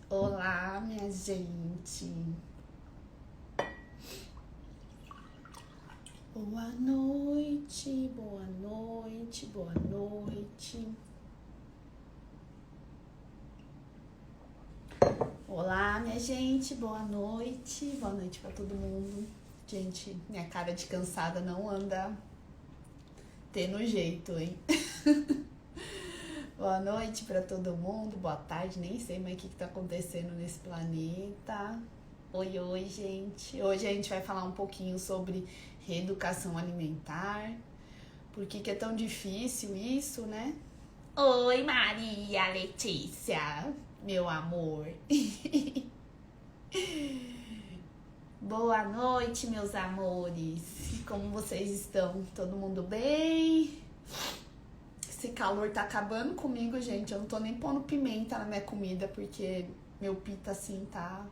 Olá, minha gente. Boa noite, boa noite, boa noite. Olá, minha gente, boa noite. Boa noite pra todo mundo. Gente, minha cara de cansada não anda tendo jeito, hein? Boa noite pra todo mundo, boa tarde, nem sei mais o que tá acontecendo nesse planeta. Oi, gente. Hoje a gente vai falar um pouquinho sobre reeducação alimentar. Por que é tão difícil isso, né? Oi, Maria Letícia, meu amor. Boa noite, meus amores. Como vocês estão? Todo mundo bem? Esse calor tá acabando comigo, gente. Eu não tô nem pondo pimenta na minha comida porque meu pita assim tá.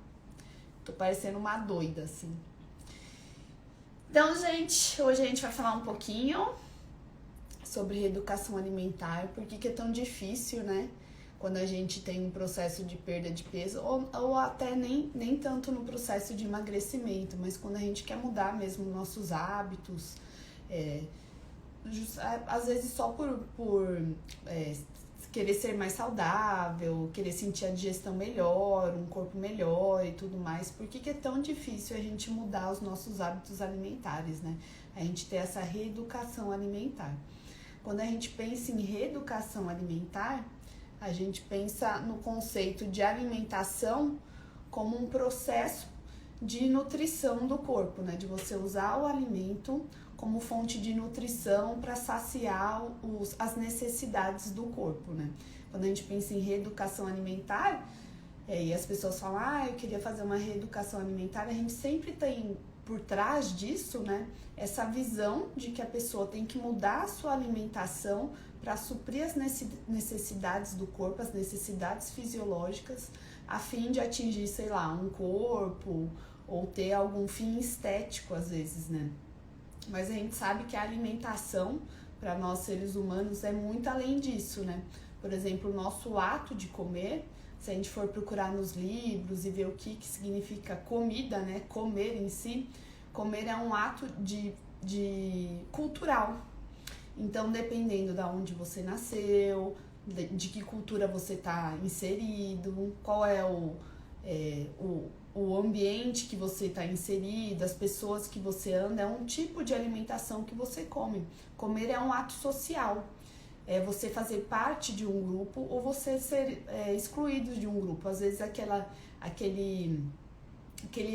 Tô parecendo uma doida assim. Então, gente, hoje a gente vai falar um pouquinho sobre reeducação alimentar. Por que é tão difícil, né? Quando a gente tem um processo de perda de peso, ou até nem tanto no processo de emagrecimento, mas quando a gente quer mudar mesmo nossos hábitos, às vezes só por querer ser mais saudável, querer sentir a digestão melhor, um corpo melhor e tudo mais. Por que é tão difícil a gente mudar os nossos hábitos alimentares, né? A gente ter essa reeducação alimentar. Quando a gente pensa em reeducação alimentar, a gente pensa no conceito de alimentação como um processo de nutrição do corpo, né? De você usar o alimento como fonte de nutrição para saciar as necessidades do corpo, né? Quando a gente pensa em reeducação alimentar, e as pessoas falam, eu queria fazer uma reeducação alimentar, a gente sempre tem por trás disso, né, essa visão de que a pessoa tem que mudar a sua alimentação para suprir as necessidades do corpo, as necessidades fisiológicas, a fim de atingir, sei lá, um corpo ou ter algum fim estético às vezes, né? Mas a gente sabe que a alimentação para nós seres humanos é muito além disso, né? Por exemplo, o nosso ato de comer, se a gente for procurar nos livros e ver o que significa comida, né? Comer em si, comer é um ato de cultural. Então, dependendo de onde você nasceu, de que cultura você está inserido, qual é o ambiente que você está inserido, as pessoas que você anda, é um tipo de alimentação que você come. Comer é um ato social. É você fazer parte de um grupo ou você ser excluído de um grupo. Às vezes aquele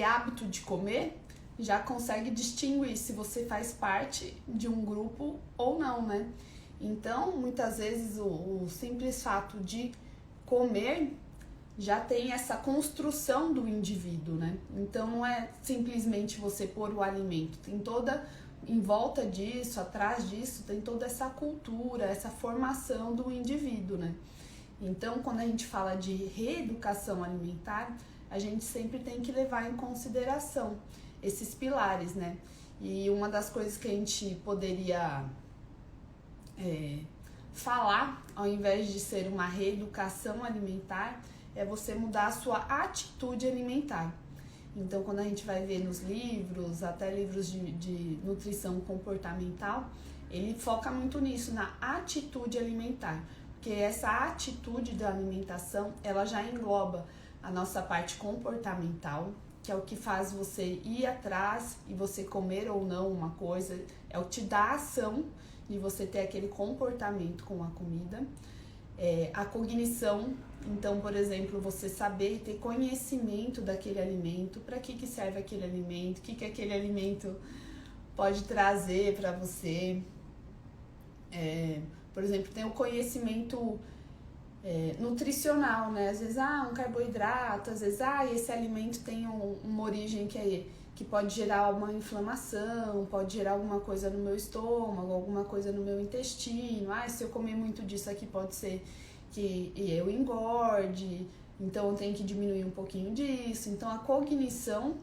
hábito de comer já consegue distinguir se você faz parte de um grupo ou não, né? Então, muitas vezes o simples fato de comer já tem essa construção do indivíduo, né? Então não é simplesmente você pôr o alimento, tem toda em volta disso, atrás disso, tem toda essa cultura, essa formação do indivíduo, né? Então, quando a gente fala de reeducação alimentar, a gente sempre tem que levar em consideração esses pilares, né? E uma das coisas que a gente poderia falar, ao invés de ser uma reeducação alimentar, é você mudar a sua atitude alimentar. Então, quando a gente vai ver nos livros, até livros de nutrição comportamental, ele foca muito nisso, na atitude alimentar. Porque essa atitude da alimentação, ela já engloba a nossa parte comportamental, que é o que faz você ir atrás e você comer ou não uma coisa, é o que te dá a ação de você ter aquele comportamento com a comida. A cognição, então, por exemplo, você saber e ter conhecimento daquele alimento, para que serve aquele alimento, o que aquele alimento pode trazer para você. Por exemplo, tem o conhecimento nutricional, né? Às vezes, um carboidrato, às vezes, esse alimento tem uma origem que pode gerar uma inflamação, pode gerar alguma coisa no meu estômago, alguma coisa no meu intestino. Se eu comer muito disso aqui pode ser que eu engorde, então eu tenho que diminuir um pouquinho disso. Então a cognição,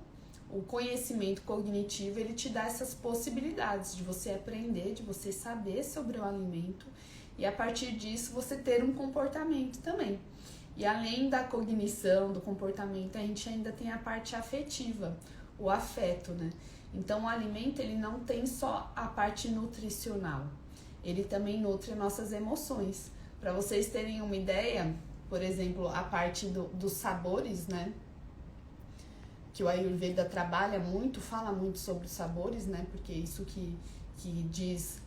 o conhecimento cognitivo, ele te dá essas possibilidades de você aprender, de você saber sobre o alimento e a partir disso você ter um comportamento também. E além da cognição, do comportamento, a gente ainda tem a parte afetiva, o afeto, né? Então o alimento, ele não tem só a parte nutricional, ele também nutre nossas emoções. Para vocês terem uma ideia, por exemplo, a parte dos sabores, né? Que o Ayurveda trabalha muito, fala muito sobre os sabores, né? Porque é isso que diz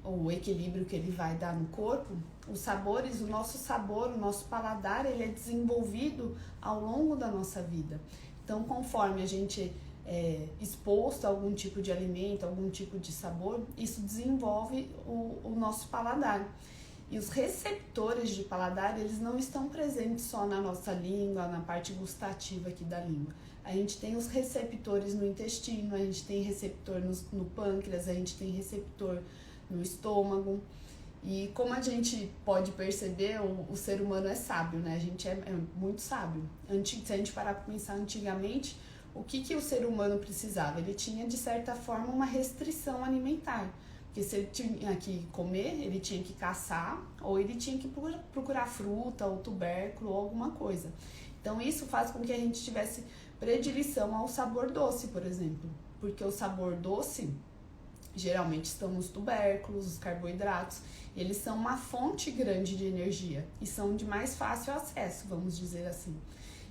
o equilíbrio que ele vai dar no corpo. Os sabores, o nosso sabor, o nosso paladar, ele é desenvolvido ao longo da nossa vida. Então, conforme a gente é exposto a algum tipo de alimento, algum tipo de sabor, isso desenvolve o nosso paladar. E os receptores de paladar, eles não estão presentes só na nossa língua, na parte gustativa aqui da língua. A gente tem os receptores no intestino, a gente tem receptor no pâncreas, a gente tem receptor no estômago. E como a gente pode perceber, o ser humano é sábio, né? A gente é muito sábio. Se a gente parar para pensar antigamente, o que o ser humano precisava? Ele tinha, de certa forma, uma restrição alimentar. Porque se ele tinha que comer, ele tinha que caçar, ou ele tinha que procurar fruta, ou tubérculo, ou alguma coisa. Então isso faz com que a gente tivesse predileção ao sabor doce, por exemplo. Porque o sabor doce, geralmente estão nos tubérculos, os carboidratos, eles são uma fonte grande de energia e são de mais fácil acesso, vamos dizer assim.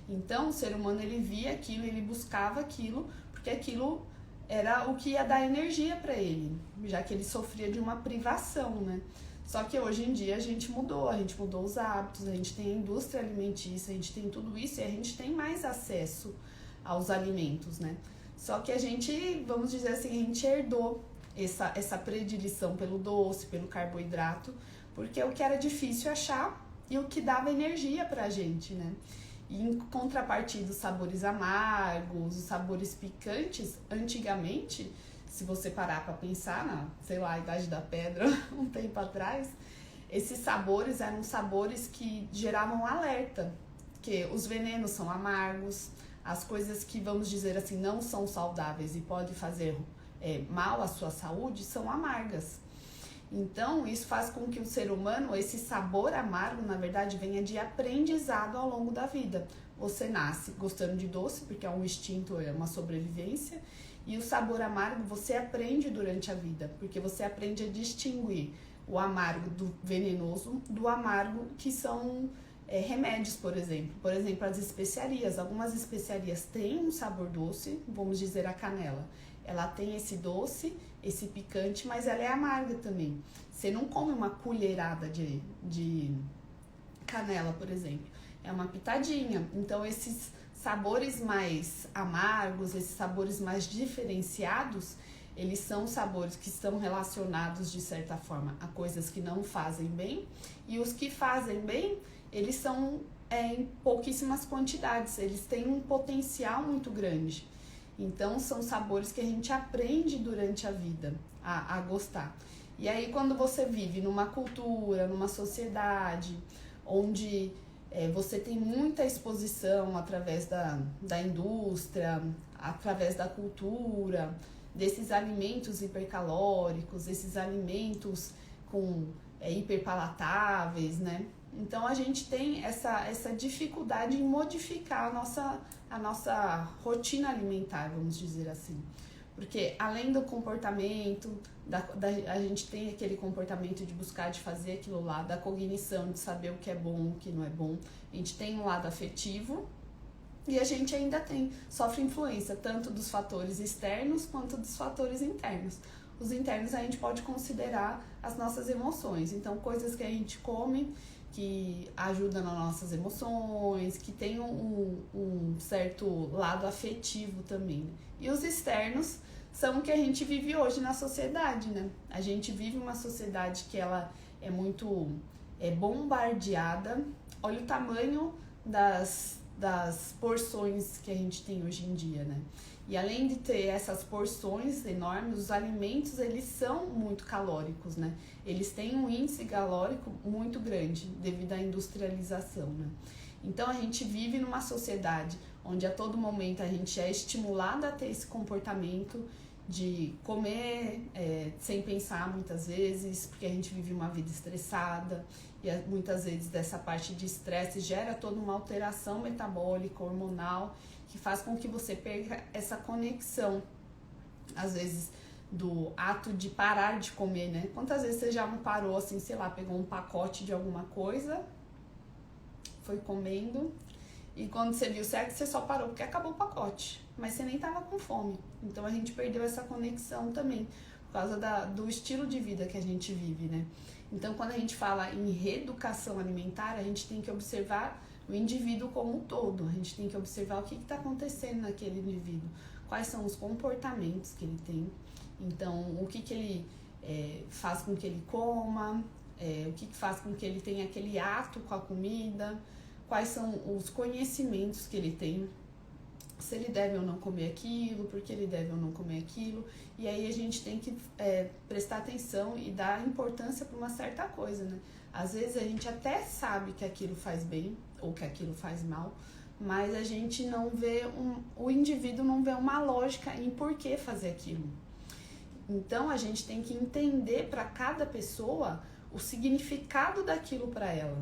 Então o ser humano, ele via aquilo, ele buscava aquilo, porque aquilo era o que ia dar energia para ele, já que ele sofria de uma privação, né? Só que hoje em dia a gente mudou os hábitos, a gente tem a indústria alimentícia, a gente tem tudo isso e a gente tem mais acesso aos alimentos, né? Só que a gente, vamos dizer assim, a gente herdou essa predileção pelo doce, pelo carboidrato, porque é o que era difícil achar e o que dava energia pra gente, né? E em contrapartida, os sabores amargos, os sabores picantes, antigamente, se você parar para pensar na, sei lá, Idade da Pedra, um tempo atrás, esses sabores eram sabores que geravam alerta, que os venenos são amargos, as coisas que, vamos dizer assim, não são saudáveis e podem fazer mal à sua saúde, são amargas. Então, isso faz com que o ser humano, esse sabor amargo, na verdade, venha de aprendizado ao longo da vida. Você nasce gostando de doce, porque é um instinto, é uma sobrevivência, e o sabor amargo você aprende durante a vida, porque você aprende a distinguir o amargo do venenoso do amargo que são remédios, por exemplo. Por exemplo, as especiarias. Algumas especiarias têm um sabor doce, vamos dizer a canela. Ela tem esse doce, esse picante, mas ela é amarga também. Você não come uma colherada de canela, por exemplo. É uma pitadinha. Então, esses sabores mais amargos, esses sabores mais diferenciados, eles são sabores que estão relacionados, de certa forma, a coisas que não fazem bem. E os que fazem bem, eles são em pouquíssimas quantidades. Eles têm um potencial muito grande. Então, são sabores que a gente aprende durante a vida a gostar. E aí, quando você vive numa cultura, numa sociedade, onde você tem muita exposição através da indústria, através da cultura, desses alimentos hipercalóricos, esses alimentos com hiperpalatáveis, né? Então a gente tem essa dificuldade em modificar a nossa rotina alimentar, vamos dizer assim. Porque além do comportamento, a gente tem aquele comportamento de buscar, de fazer aquilo lá, da cognição, de saber o que é bom, o que não é bom. A gente tem um lado afetivo e a gente ainda sofre influência tanto dos fatores externos quanto dos fatores internos. Os internos a gente pode considerar as nossas emoções, então coisas que a gente come que ajudam nas nossas emoções, que tem um certo lado afetivo também. E os externos são o que a gente vive hoje na sociedade, né? A gente vive uma sociedade que ela é muito bombardeada. Olha o tamanho das porções que a gente tem hoje em dia, né? E além de ter essas porções enormes, os alimentos, eles são muito calóricos, né? Eles têm um índice calórico muito grande devido à industrialização, né? Então a gente vive numa sociedade onde a todo momento a gente é estimulado a ter esse comportamento de comer sem pensar muitas vezes, porque a gente vive uma vida estressada e muitas vezes dessa parte de estresse gera toda uma alteração metabólica, hormonal, que faz com que você perca essa conexão, às vezes, do ato de parar de comer, né? Quantas vezes você já não parou, assim, sei lá, pegou um pacote de alguma coisa, foi comendo, e quando você viu certo, você só parou porque acabou o pacote, mas você nem tava com fome. Então a gente perdeu essa conexão também, por causa do estilo de vida que a gente vive, né? Então quando a gente fala em reeducação alimentar, a gente tem que observar o indivíduo como um todo, a gente tem que observar o que está acontecendo naquele indivíduo, quais são os comportamentos que ele tem, então o que ele faz com que ele coma, o que faz com que ele tenha aquele ato com a comida, quais são os conhecimentos que ele tem, se ele deve ou não comer aquilo, por que ele deve ou não comer aquilo. E aí a gente tem que prestar atenção e dar importância para uma certa coisa, né? Às vezes a gente até sabe que aquilo faz bem ou que aquilo faz mal, mas a gente não vê, o indivíduo não vê uma lógica em por que fazer aquilo. Então a gente tem que entender para cada pessoa o significado daquilo para ela.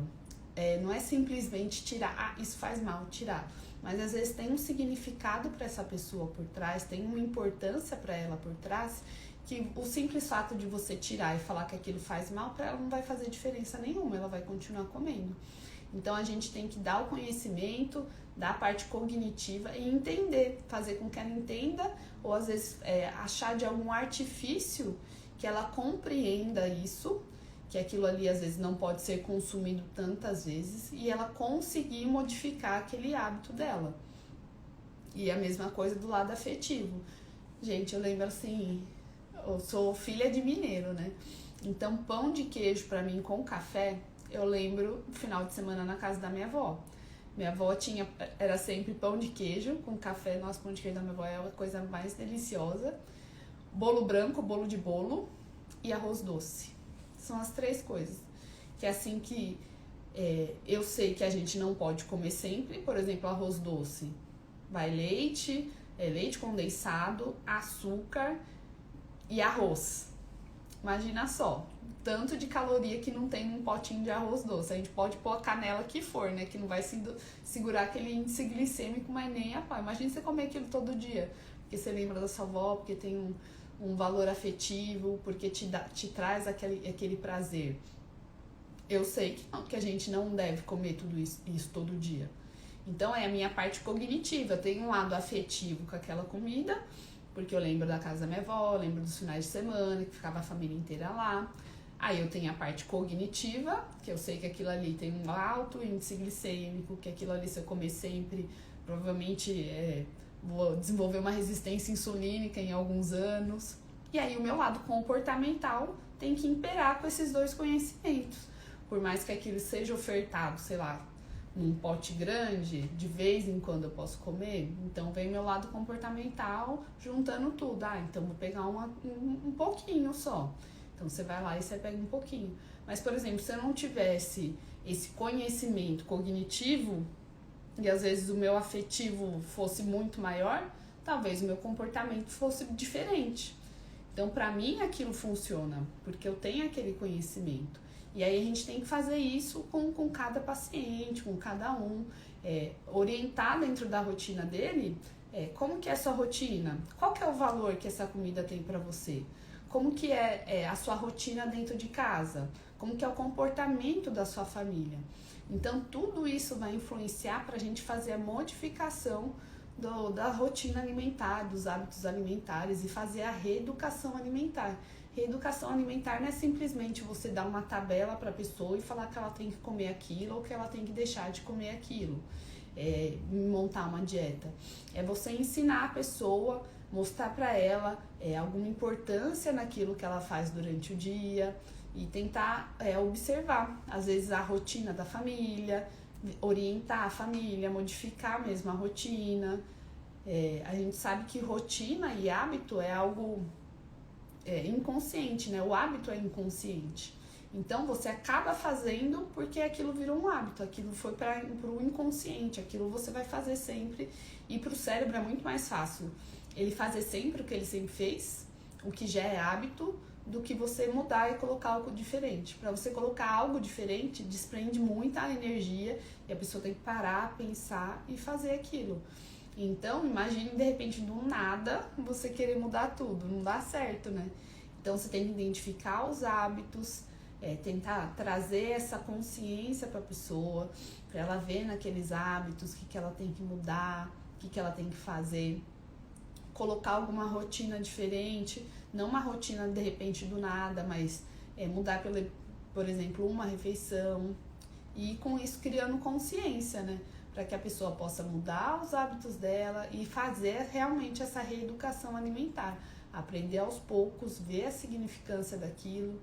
Não é simplesmente tirar, isso faz mal, tirar. Mas às vezes tem um significado para essa pessoa por trás, tem uma importância para ela por trás, que o simples fato de você tirar e falar que aquilo faz mal, para ela não vai fazer diferença nenhuma, ela vai continuar comendo. Então a gente tem que dar o conhecimento, dar a parte cognitiva e entender, fazer com que ela entenda, ou às vezes achar de algum artifício que ela compreenda isso, que aquilo ali às vezes não pode ser consumido tantas vezes, e ela conseguir modificar aquele hábito dela. E a mesma coisa do lado afetivo. Gente, eu lembro assim, eu sou filha de mineiro, né? Então pão de queijo pra mim com café, eu lembro no final de semana na casa da minha avó. Minha avó era sempre pão de queijo com café. Nossa, pão de queijo da minha avó é a coisa mais deliciosa. Bolo branco, bolo de bolo e arroz doce. São as 3 coisas. Que é assim que eu sei que a gente não pode comer sempre. Por exemplo, arroz doce. Vai leite, leite condensado, açúcar e arroz. Imagina só, tanto de caloria que não tem num potinho de arroz doce. A gente pode pôr a canela que for, né? Que não vai segurar aquele índice glicêmico, mas nem a pau. Imagina você comer aquilo todo dia. Porque você lembra da sua avó, porque tem um valor afetivo, porque te traz aquele prazer. Eu sei que a gente não deve comer tudo isso todo dia. Então é a minha parte cognitiva. Eu tenho um lado afetivo com aquela comida, porque eu lembro da casa da minha avó, lembro dos finais de semana, que ficava a família inteira lá. Aí eu tenho a parte cognitiva, que eu sei que aquilo ali tem um alto índice glicêmico, que aquilo ali se eu comer sempre, provavelmente vou desenvolver uma resistência insulínica em alguns anos. E aí o meu lado comportamental tem que imperar com esses 2 conhecimentos. Por mais que aquilo seja ofertado, sei lá, num pote grande, de vez em quando eu posso comer, então vem meu lado comportamental juntando tudo. Então vou pegar um pouquinho só. Então você vai lá e você pega um pouquinho. Mas, por exemplo, se eu não tivesse esse conhecimento cognitivo, e às vezes o meu afetivo fosse muito maior, talvez o meu comportamento fosse diferente. Então, pra mim, aquilo funciona, porque eu tenho aquele conhecimento. E aí a gente tem que fazer isso com cada paciente, com cada um, orientar dentro da rotina dele, como que é a sua rotina, qual que é o valor que essa comida tem pra você, como que é a sua rotina dentro de casa, como que é o comportamento da sua família. Então, tudo isso vai influenciar para a gente fazer a modificação da rotina alimentar, dos hábitos alimentares e fazer a reeducação alimentar. Reeducação alimentar não é simplesmente você dar uma tabela para a pessoa e falar que ela tem que comer aquilo ou que ela tem que deixar de comer aquilo, montar uma dieta. É você ensinar a pessoa, mostrar para ela alguma importância naquilo que ela faz durante o dia, e tentar observar, às vezes, a rotina da família, orientar a família, modificar mesmo a rotina. A gente sabe que rotina e hábito é algo inconsciente, né? O hábito é inconsciente. Então, você acaba fazendo porque aquilo virou um hábito, aquilo foi para o inconsciente, aquilo você vai fazer sempre. E para o cérebro é muito mais fácil ele fazer sempre o que ele sempre fez, o que já é hábito, do que você mudar e colocar algo diferente. Para você colocar algo diferente, desprende muita energia e a pessoa tem que parar, pensar e fazer aquilo. Então, imagine de repente do nada você querer mudar tudo, não dá certo, né? Então, você tem que identificar os hábitos, tentar trazer essa consciência para a pessoa, para ela ver naqueles hábitos o que ela tem que mudar, o que ela tem que fazer, colocar alguma rotina diferente, não uma rotina de repente do nada, mas mudar, por exemplo, uma refeição, e com isso criando consciência, né? Para que a pessoa possa mudar os hábitos dela e fazer realmente essa reeducação alimentar. Aprender aos poucos, ver a significância daquilo,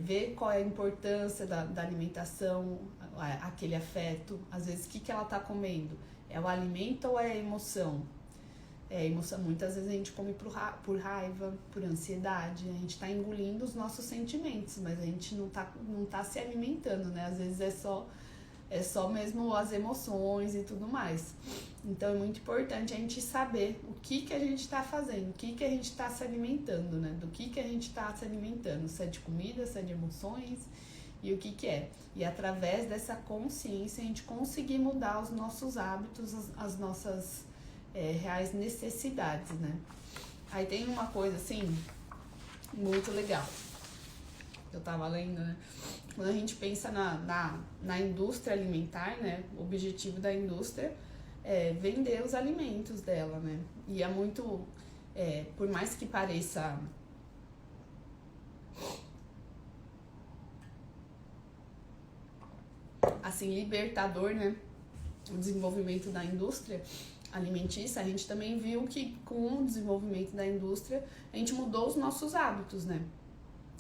ver qual é a importância da alimentação, aquele afeto. Às vezes, o que ela está comendo? É o alimento ou é a emoção? Emoção, muitas vezes a gente come por raiva, por ansiedade, a gente está engolindo os nossos sentimentos, mas a gente não tá se alimentando, né? Às vezes é só mesmo as emoções e tudo mais. Então é muito importante a gente saber o que a gente está fazendo, o que a gente está se alimentando, né? Do que a gente está se alimentando, se é de comida, se é de emoções e o que é. E através dessa consciência a gente conseguir mudar os nossos hábitos, as nossas reais necessidades, né? Aí tem uma coisa assim, muito legal. Eu tava lendo, né? Quando a gente pensa na indústria alimentar, né? O objetivo da indústria é vender os alimentos dela, né? E é muito, por mais que pareça assim, libertador, né? O desenvolvimento da indústria alimentícia, a gente também viu que com o desenvolvimento da indústria, a gente mudou os nossos hábitos, né?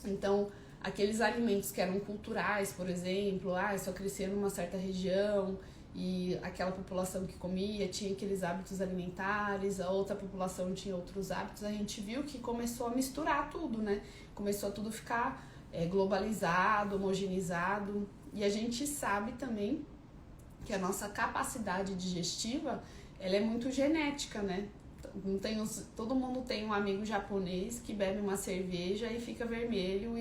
Então, aqueles alimentos que eram culturais, por exemplo, só crescia numa certa região e aquela população que comia tinha aqueles hábitos alimentares, a outra população tinha outros hábitos, a gente viu que começou a misturar tudo, né? Começou a tudo ficar globalizado, homogeneizado, e a gente sabe também que a nossa capacidade digestiva, ela é muito genética, né? Todo mundo tem um amigo japonês que bebe uma cerveja e fica vermelho,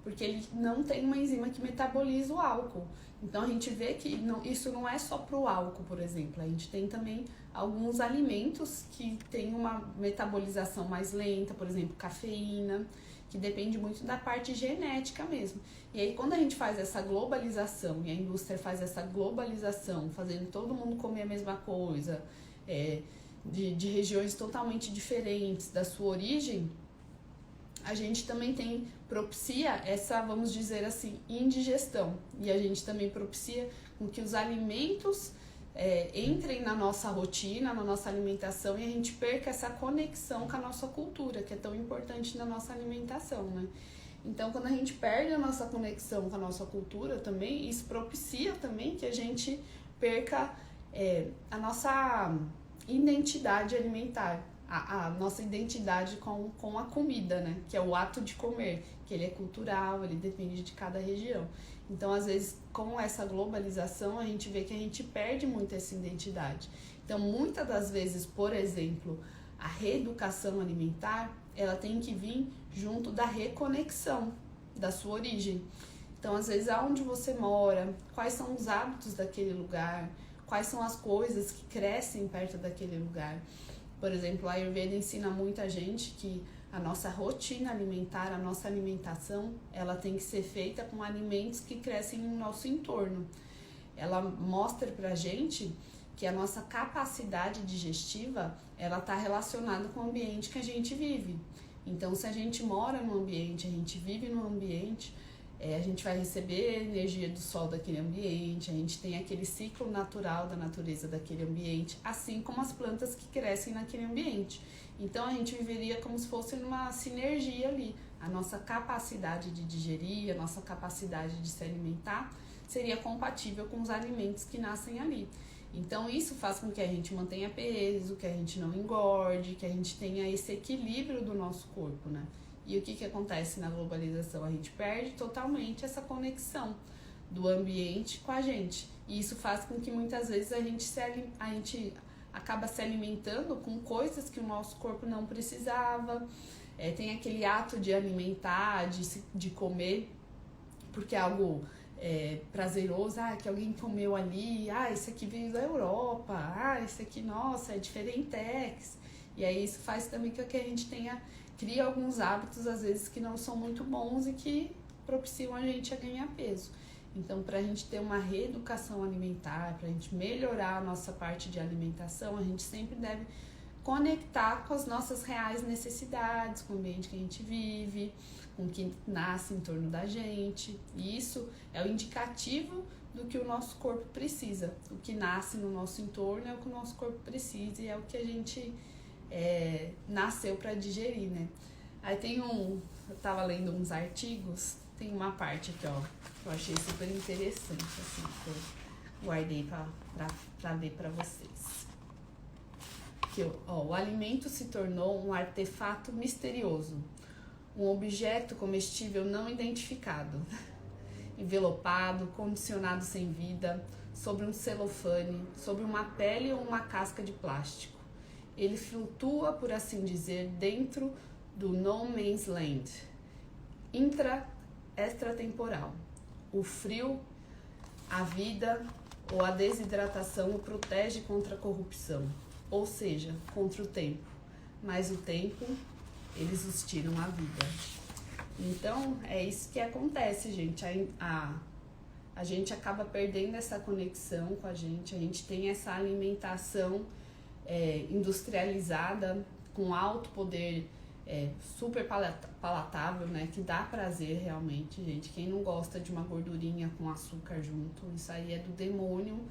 porque ele não tem uma enzima que metaboliza o álcool. Então a gente vê que isso não é só pro álcool, por exemplo. A gente tem também alguns alimentos que têm uma metabolização mais lenta, por exemplo, cafeína, que depende muito da parte genética mesmo. E aí quando a gente faz essa globalização, e a indústria faz essa globalização, fazendo todo mundo comer a mesma coisa, de regiões totalmente diferentes da sua origem, a gente também propicia essa, vamos dizer assim, indigestão. E a gente também propicia com que os alimentos entrem na nossa rotina, na nossa alimentação, e a gente perca essa conexão com a nossa cultura, que é tão importante na nossa alimentação, né? Então, quando a gente perde a nossa conexão com a nossa cultura também, isso propicia também que a gente perca a nossa identidade alimentar, a nossa identidade com a comida, né? Que é o ato de comer, que ele é cultural, ele depende de cada região. Então, às vezes, com essa globalização, a gente vê que a gente perde muito essa identidade. Então, muitas das vezes, por exemplo, a reeducação alimentar, ela tem que vir junto da reconexão da sua origem. Então, às vezes, aonde você mora, quais são os hábitos daquele lugar, quais são as coisas que crescem perto daquele lugar. Por exemplo, a Ayurveda ensina muita gente que a nossa rotina alimentar, a nossa alimentação, ela tem que ser feita com alimentos que crescem no nosso entorno. Ela mostra pra gente que a nossa capacidade digestiva, ela está relacionada com o ambiente que a gente vive. Então, se a gente mora num ambiente, a gente vive num ambiente, a gente vai receber a energia do sol daquele ambiente, a gente tem aquele ciclo natural da natureza daquele ambiente, assim como as plantas que crescem naquele ambiente. Então, a gente viveria como se fosse uma sinergia ali. A nossa capacidade de digerir, a nossa capacidade de se alimentar seria compatível com os alimentos que nascem ali. Então, isso faz com que a gente mantenha peso, que a gente não engorde, que a gente tenha esse equilíbrio do nosso corpo, né? E o que acontece na globalização? A gente perde totalmente essa conexão do ambiente com a gente. E isso faz com que muitas vezes a gente acaba se alimentando com coisas que o nosso corpo não precisava. Tem aquele ato de alimentar, de comer, porque é algo prazeroso, que alguém comeu ali, esse aqui veio da Europa, esse aqui, nossa, é diferentex. E aí isso faz também com que a gente cria alguns hábitos, às vezes, que não são muito bons e que propiciam a gente a ganhar peso. Então, para a gente ter uma reeducação alimentar, para a gente melhorar a nossa parte de alimentação, a gente sempre deve conectar com as nossas reais necessidades, com o ambiente que a gente vive, com o que nasce em torno da gente. E isso é o indicativo do que o nosso corpo precisa. O que nasce no nosso entorno é o que o nosso corpo precisa e é o que a gente nasceu para digerir, né? Aí eu tava lendo uns artigos, tem uma parte aqui, ó, que eu achei super interessante, assim, que eu guardei pra ler pra vocês. Que, o alimento se tornou um artefato misterioso, um objeto comestível não identificado, envelopado, condicionado sem vida, sobre um celofane, sobre uma pele ou uma casca de plástico. Ele flutua, por assim dizer, dentro do no man's land, extratemporal. O frio, a vida ou a desidratação o protege contra a corrupção, ou seja, contra o tempo. Mas o tempo, eles os tiram a vida. Então, é isso que acontece, gente. A gente acaba perdendo essa conexão com a gente tem essa alimentação industrializada, com alto poder, super palatável, né? Que dá prazer realmente, gente. Quem não gosta de uma gordurinha com açúcar junto, isso aí é do demônio,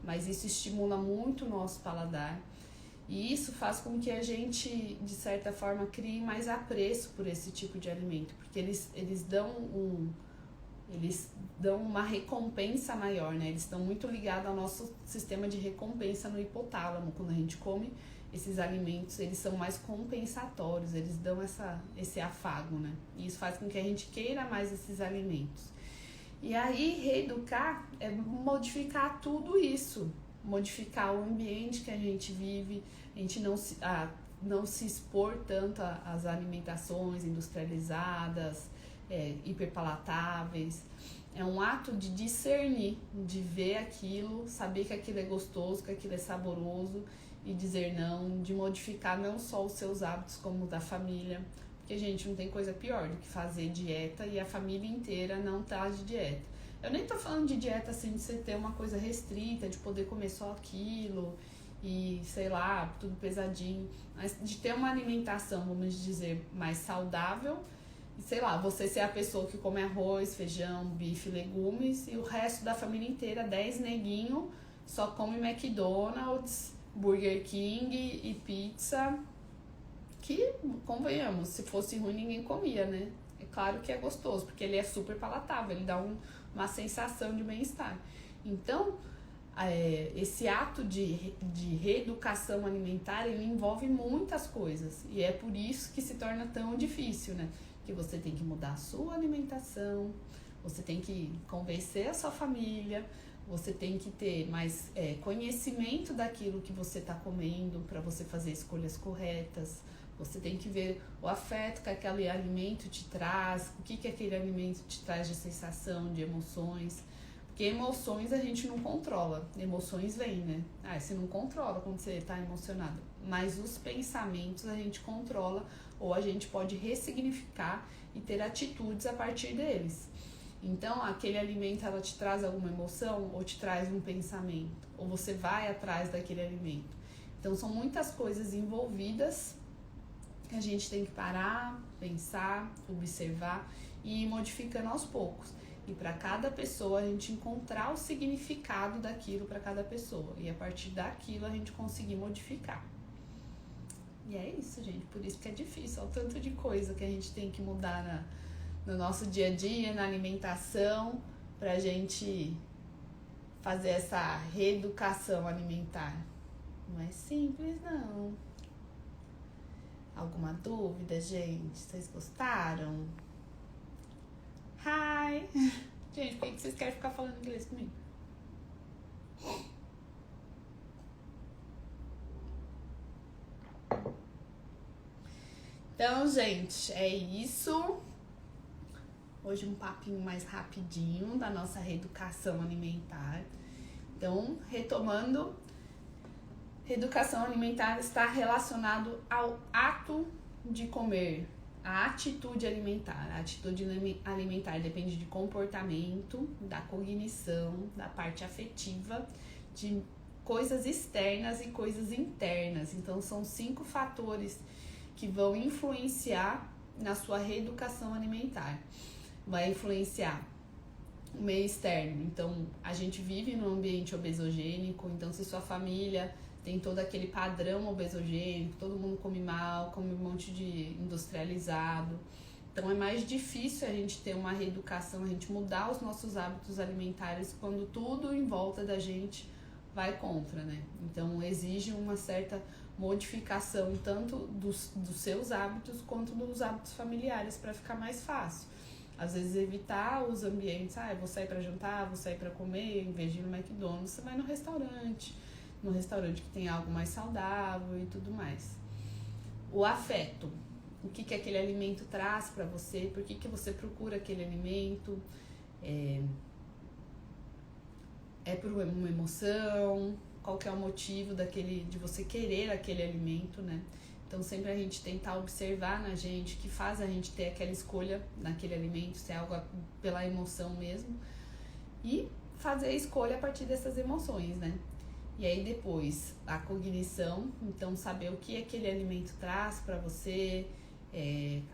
mas isso estimula muito o nosso paladar. E isso faz com que a gente, de certa forma, crie mais apreço por esse tipo de alimento, porque eles dão uma recompensa maior, né? Eles estão muito ligados ao nosso sistema de recompensa no hipotálamo. Quando a gente come esses alimentos, eles são mais compensatórios, eles dão esse afago, né? E isso faz com que a gente queira mais esses alimentos. E aí, reeducar é modificar tudo isso, modificar o ambiente que a gente vive, a gente não se expor tanto às alimentações industrializadas, hiperpalatáveis. É um ato de discernir, de ver aquilo, saber que aquilo é gostoso, que aquilo é saboroso e dizer não, de modificar não só os seus hábitos como o da família, porque, gente, não tem coisa pior do que fazer dieta e a família inteira não tá de dieta. Eu nem tô falando de dieta assim, de você ter uma coisa restrita, de poder comer só aquilo e, sei lá, tudo pesadinho, mas de ter uma alimentação, vamos dizer, mais saudável. E, sei lá, você ser a pessoa que come arroz, feijão, bife, legumes e o resto da família inteira, 10 neguinho, só come McDonald's, Burger King e pizza, que, convenhamos, se fosse ruim ninguém comia, né? É claro que é gostoso, porque ele é super palatável, ele dá uma sensação de bem-estar. Então, esse ato de reeducação alimentar, ele envolve muitas coisas, e é por isso que se torna tão difícil, né? Que você tem que mudar a sua alimentação, você tem que convencer a sua família, você tem que ter mais conhecimento daquilo que você está comendo para você fazer escolhas corretas. Você tem que ver o afeto que aquele alimento te traz, o que aquele alimento te traz de sensação, de emoções. Porque emoções a gente não controla, emoções vêm, né? Você não controla quando você está emocionado, mas os pensamentos a gente controla, ou a gente pode ressignificar e ter atitudes a partir deles. Então, aquele alimento, ela te traz alguma emoção ou te traz um pensamento, ou você vai atrás daquele alimento. Então, são muitas coisas envolvidas que a gente tem que parar, pensar, observar e ir modificando aos poucos. E para cada pessoa a gente encontrar o significado daquilo para cada pessoa. E a partir daquilo a gente conseguir modificar. E é isso, gente. Por isso que é difícil. Olha o tanto de coisa que a gente tem que mudar no nosso dia a dia, na alimentação, pra gente fazer essa reeducação alimentar. Não é simples, não. Alguma dúvida, gente? Vocês gostaram? Hi! Gente, por que vocês querem ficar falando inglês comigo? Então, gente, é isso. Hoje um papinho mais rapidinho da nossa reeducação alimentar. Então, retomando, reeducação alimentar está relacionado ao ato de comer, a atitude alimentar. A atitude alimentar depende de comportamento, da cognição, da parte afetiva, de coisas externas e coisas internas. Então, são 5 fatores que vão influenciar na sua reeducação alimentar. Vai influenciar o meio externo. Então, a gente vive num ambiente obesogênico, então se sua família tem todo aquele padrão obesogênico, todo mundo come mal, come um monte de industrializado, então é mais difícil a gente ter uma reeducação, a gente mudar os nossos hábitos alimentares quando tudo em volta da gente vai contra, né? Então exige uma certa modificação tanto dos seus hábitos quanto dos hábitos familiares para ficar mais fácil. Às vezes evitar os ambientes, eu vou sair para jantar, vou sair para comer, em vez de ir no McDonald's, você vai no restaurante que tem algo mais saudável e tudo mais. O afeto, o que aquele alimento traz para você, por que você procura aquele alimento, é por uma emoção, qual que é o motivo de você querer aquele alimento, né? Então sempre a gente tentar observar na gente, que faz a gente ter aquela escolha naquele alimento, se é algo pela emoção mesmo, e fazer a escolha a partir dessas emoções, né? E aí depois a cognição, então saber o que aquele alimento traz para você,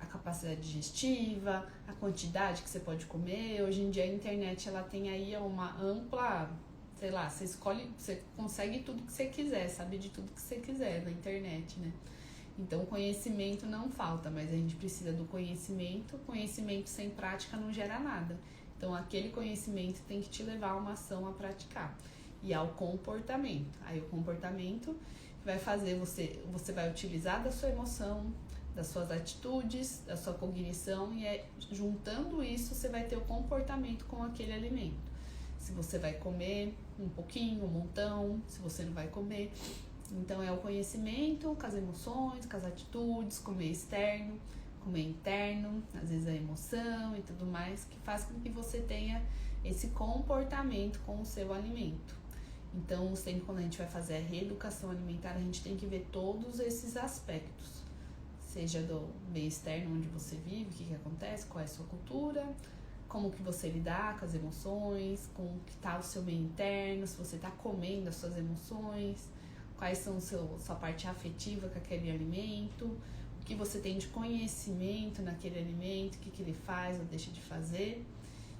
a capacidade digestiva, a quantidade que você pode comer. Hoje em dia a internet ela tem aí uma ampla, sei lá, você escolhe, você consegue tudo que você quiser, sabe de tudo que você quiser na internet, né? Então conhecimento não falta, mas a gente precisa do conhecimento. Conhecimento sem prática não gera nada. Então aquele conhecimento tem que te levar a uma ação a praticar. E ao comportamento. Aí o comportamento vai fazer você vai utilizar da sua emoção, das suas atitudes, da sua cognição, e juntando isso você vai ter o comportamento com aquele alimento. Se você vai comer um pouquinho, um montão, se você não vai comer. Então é o conhecimento com as emoções, com as atitudes, comer externo, comer interno, às vezes a emoção e tudo mais, que faz com que você tenha esse comportamento com o seu alimento. Então, sempre quando a gente vai fazer a reeducação alimentar, a gente tem que ver todos esses aspectos, seja do meio externo onde você vive, o que acontece, qual é a sua cultura, como que você lidar com as emoções, como que está o seu meio interno, se você está comendo as suas emoções, quais são sua parte afetiva com aquele alimento, o que você tem de conhecimento naquele alimento, o que ele faz ou deixa de fazer,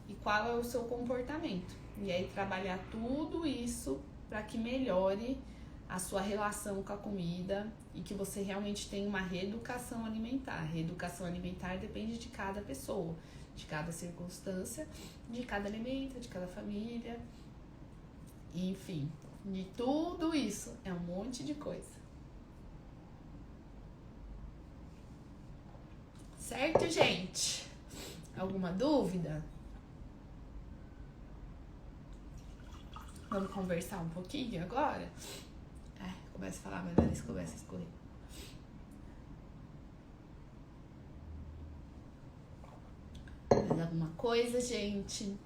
e qual é o seu comportamento. E aí trabalhar tudo isso para que melhore a sua relação com a comida e que você realmente tenha uma reeducação alimentar. Reeducação alimentar depende de cada pessoa, de cada circunstância, de cada alimento, de cada família, enfim, de tudo isso. É um monte de coisa. Certo, gente? Alguma dúvida? Vamos conversar um pouquinho agora? Começa a falar, mas o nariz começa a escorrer. Mais alguma coisa, gente?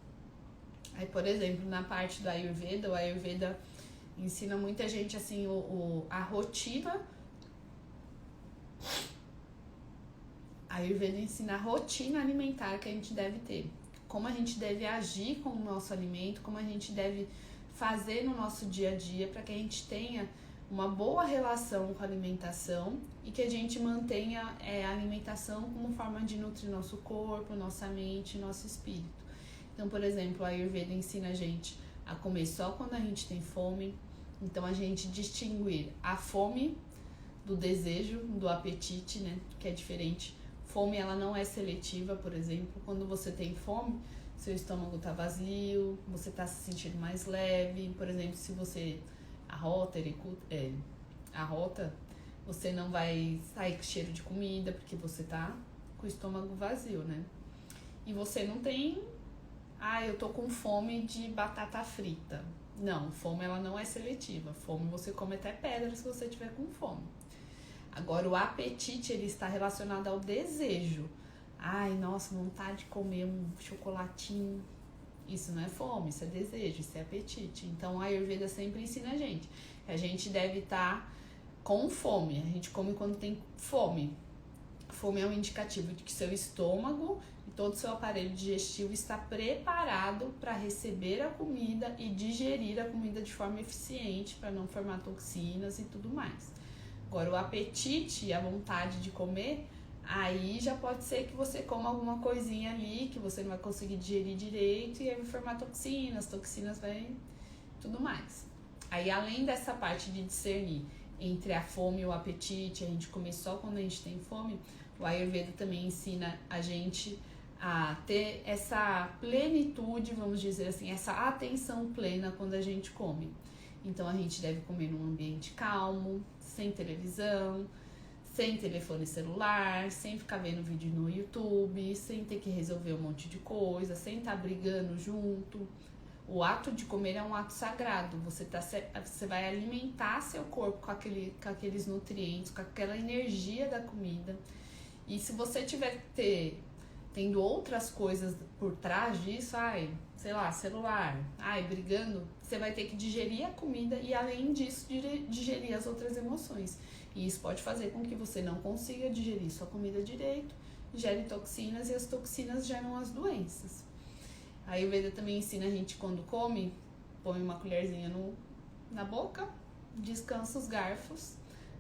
Aí, por exemplo, na parte do Ayurveda, o Ayurveda ensina muita gente, assim, a rotina. A Ayurveda ensina a rotina alimentar que a gente deve ter. Como a gente deve agir com o nosso alimento, como a gente deve fazer no nosso dia a dia para que a gente tenha uma boa relação com a alimentação e que a gente mantenha a alimentação como forma de nutrir nosso corpo, nossa mente, nosso espírito. Então, por exemplo, a Ayurveda ensina a gente a comer só quando a gente tem fome. Então, a gente distinguir a fome do desejo, do apetite, né? Que é diferente. Fome, ela não é seletiva, por exemplo. Quando você tem fome, seu estômago tá vazio, você tá se sentindo mais leve. Por exemplo, se você arrota, você não vai sair com cheiro de comida, porque você tá com o estômago vazio, né? E você não tem, eu tô com fome de batata frita. Não, fome ela não é seletiva. Fome você come até pedra se você tiver com fome. Agora, o apetite, ele está relacionado ao desejo. Ai, nossa, vontade de comer um chocolatinho. Isso não é fome, isso é desejo, isso é apetite. Então, a Ayurveda sempre ensina a gente que a gente deve estar com fome. A gente come quando tem fome. Fome é um indicativo de que seu estômago e todo o seu aparelho digestivo está preparado para receber a comida e digerir a comida de forma eficiente, para não formar toxinas e tudo mais. Agora, o apetite e a vontade de comer, aí já pode ser que você coma alguma coisinha ali que você não vai conseguir digerir direito e aí vai formar toxinas vai tudo mais. Aí, além dessa parte de discernir entre a fome e o apetite, a gente comer só quando a gente tem fome, o Ayurveda também ensina a gente a ter essa plenitude, vamos dizer assim, essa atenção plena quando a gente come. Então, a gente deve comer num ambiente calmo, sem televisão, sem telefone celular, sem ficar vendo vídeo no YouTube, sem ter que resolver um monte de coisa, sem estar brigando junto. O ato de comer é um ato sagrado. Você vai alimentar seu corpo com aqueles nutrientes, com aquela energia da comida. E se você tiver tendo outras coisas por trás disso, sei lá, celular, brigando, você vai ter que digerir a comida e, além disso, digerir as outras emoções. E isso pode fazer com que você não consiga digerir sua comida direito, gere toxinas e as toxinas geram as doenças. A Ayurveda também ensina a gente, quando come, põe uma colherzinha na boca, descansa os garfos,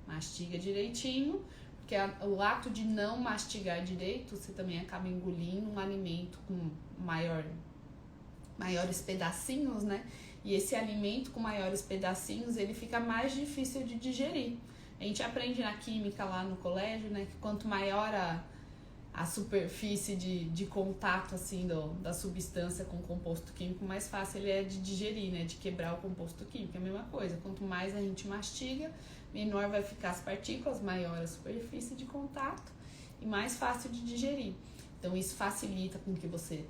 mastiga direitinho, porque o ato de não mastigar direito, você também acaba engolindo um alimento com maiores pedacinhos, né? E esse alimento com maiores pedacinhos, ele fica mais difícil de digerir. A gente aprende na química lá no colégio, né, que quanto maior a superfície de contato, assim, da substância com o composto químico, mais fácil ele é de digerir, né, de quebrar o composto químico. É a mesma coisa, quanto mais a gente mastiga, menor vai ficar as partículas, maior a superfície de contato e mais fácil de digerir. Então, isso facilita com que você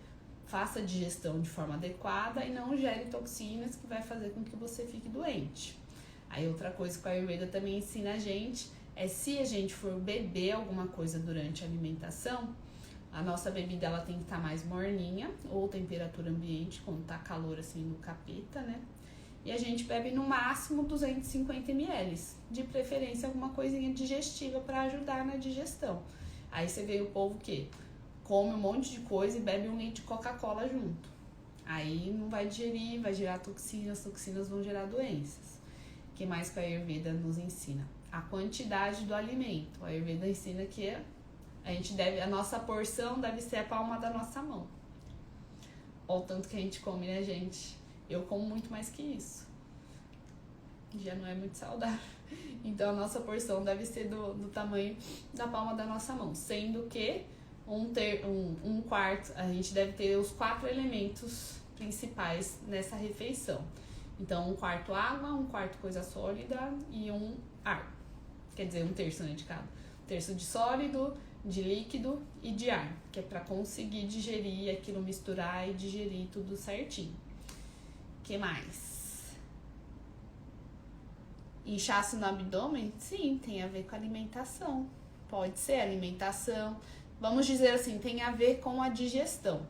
faça a digestão de forma adequada e não gere toxinas, que vai fazer com que você fique doente. Aí, outra coisa que a Ayurveda também ensina a gente é, se a gente for beber alguma coisa durante a alimentação, a nossa bebida ela tem que estar mais morninha, ou temperatura ambiente, quando tá calor assim no capeta, né? E a gente bebe no máximo 250 ml, de preferência alguma coisinha digestiva para ajudar na digestão. Aí você vê o povo que come um monte de coisa e bebe um leite de Coca-Cola junto. Aí não vai digerir, vai gerar toxinas, as toxinas vão gerar doenças. O que mais que a Ayurveda nos ensina? A quantidade do alimento. A Ayurveda ensina que a nossa porção deve ser a palma da nossa mão. Olha o tanto que a gente come, né, gente? Eu como muito mais que isso. Já não é muito saudável. Então, a nossa porção deve ser do tamanho da palma da nossa mão. Sendo que um quarto, a gente deve ter os 4 elementos principais nessa refeição. Então, 1/4 água, 1/4 coisa sólida e 1 ar. Quer dizer, 1/3, né, de cada. 1/3 de sólido, de líquido e de ar, que é para conseguir digerir aquilo, misturar e digerir tudo certinho. O que mais? Inchaço no abdômen? Sim, tem a ver com alimentação. Pode ser alimentação. Vamos dizer assim, tem a ver com a digestão.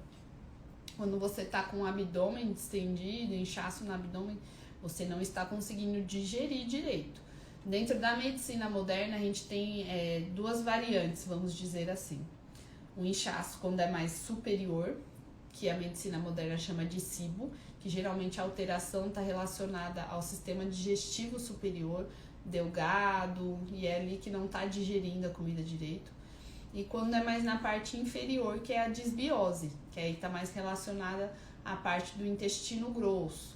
Quando você tá com o abdômen distendido, inchaço no abdômen, você não está conseguindo digerir direito. Dentro da medicina moderna, a gente tem 2 variantes, vamos dizer assim. O inchaço quando é mais superior, que a medicina moderna chama de SIBO, que geralmente a alteração está relacionada ao sistema digestivo superior, delgado, e é ali que não está digerindo a comida direito. E quando é mais na parte inferior, que é a disbiose, que aí está mais relacionada à parte do intestino grosso.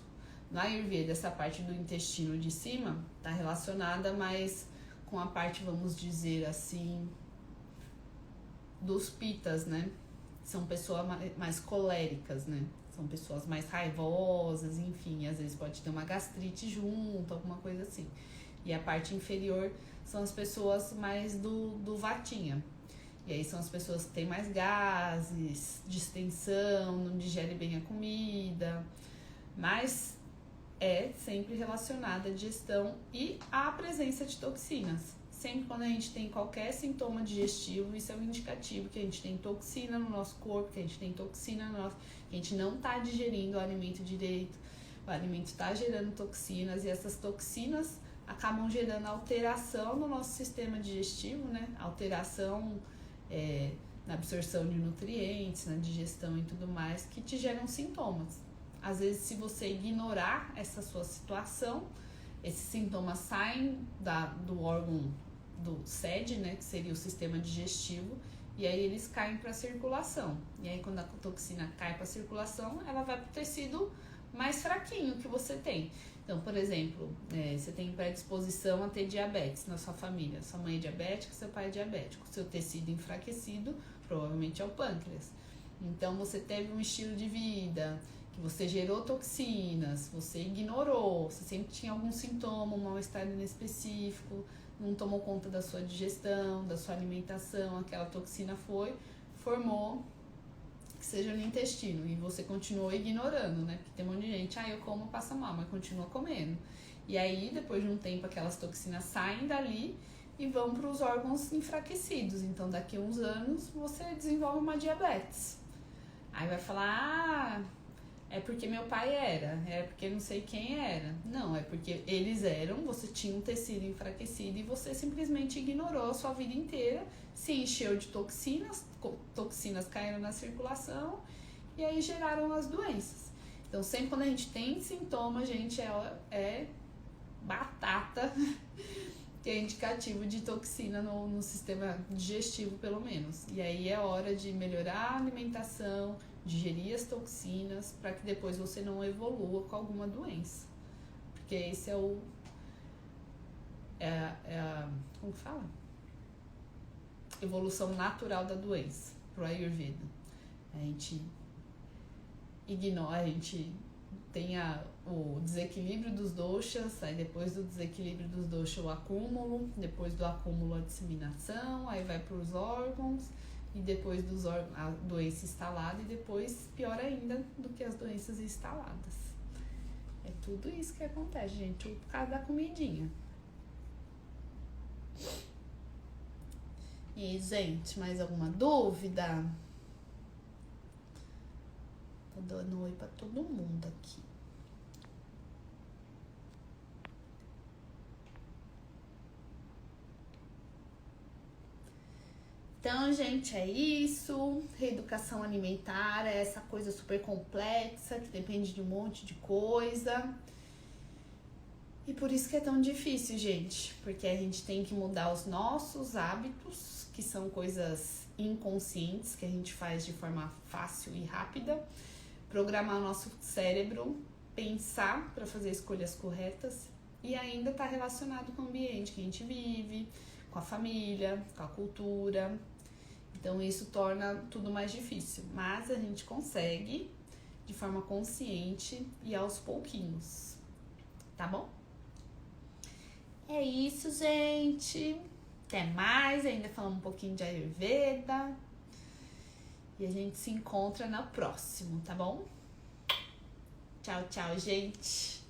Na Ayurveda, essa parte do intestino de cima está relacionada mais com a parte, vamos dizer assim, dos pitas, né? São pessoas mais coléricas, né? São pessoas mais raivosas, enfim, às vezes pode ter uma gastrite junto, alguma coisa assim. E a parte inferior são as pessoas mais do vatinha. E aí são as pessoas que têm mais gases, distensão, não digerem bem a comida, mas é sempre relacionada à digestão e à presença de toxinas. sempre quando a gente tem qualquer sintoma digestivo, isso é um indicativo que a gente tem toxina no nosso corpo, que a gente tem toxina no nosso... que a gente não está digerindo o alimento direito, o alimento está gerando toxinas e essas toxinas acabam gerando alteração no nosso sistema digestivo, né? Alteração na absorção de nutrientes, na digestão e tudo mais, que te geram sintomas. Às vezes, se você ignorar essa sua situação, esses sintomas saem do órgão do SED, né, que seria o sistema digestivo, e aí eles caem para a circulação. E aí quando a toxina cai para a circulação, ela vai para o tecido mais fraquinho que você tem. Então, por exemplo, você tem predisposição a ter diabetes na sua família. Sua mãe é diabética, seu pai é diabético. Seu tecido enfraquecido provavelmente é o pâncreas. Então, você teve um estilo de vida que você gerou toxinas, você ignorou, você sempre tinha algum sintoma, um mal-estar inespecífico, não tomou conta da sua digestão, da sua alimentação, aquela toxina formou que seja no intestino e você continuou ignorando, né? Porque tem um monte de gente, eu como, passa mal, mas continua comendo. E aí, depois de um tempo, aquelas toxinas saem dali e vão para os órgãos enfraquecidos. Então, daqui a uns anos, você desenvolve uma diabetes. Aí vai falar, é porque meu pai era, é porque não sei quem era. Não, é porque eles eram, você tinha um tecido enfraquecido e você simplesmente ignorou a sua vida inteira, se encheu de toxinas caíram na circulação e aí geraram as doenças. Então, sempre quando a gente tem sintoma, gente, é batata, que é indicativo de toxina no sistema digestivo, pelo menos. E aí é hora de melhorar a alimentação, digerir as toxinas, para que depois você não evolua com alguma doença. Porque esse como que fala? Evolução natural da doença, pro Ayurveda. A gente ignora, a gente tem o desequilíbrio dos doshas, aí depois do desequilíbrio dos doshas o acúmulo, depois do acúmulo a disseminação, aí vai para os órgãos, e depois dos órgãos a doença instalada, e depois pior ainda do que as doenças instaladas. É tudo isso que acontece, gente, tudo por causa da comidinha. E aí, gente, mais alguma dúvida? Tô dando oi pra todo mundo aqui. Então, gente, é isso. Reeducação alimentar é essa coisa super complexa que depende de um monte de coisa. E por isso que é tão difícil, gente. Porque a gente tem que mudar os nossos hábitos, que são coisas inconscientes que a gente faz de forma fácil e rápida. Programar o nosso cérebro, pensar para fazer escolhas corretas e ainda tá relacionado com o ambiente que a gente vive, com a família, com a cultura. Então isso torna tudo mais difícil, mas a gente consegue de forma consciente e aos pouquinhos, tá bom? É isso, gente. Até mais, ainda falamos um pouquinho de Ayurveda. E a gente se encontra no próximo, tá bom? Tchau, tchau, gente.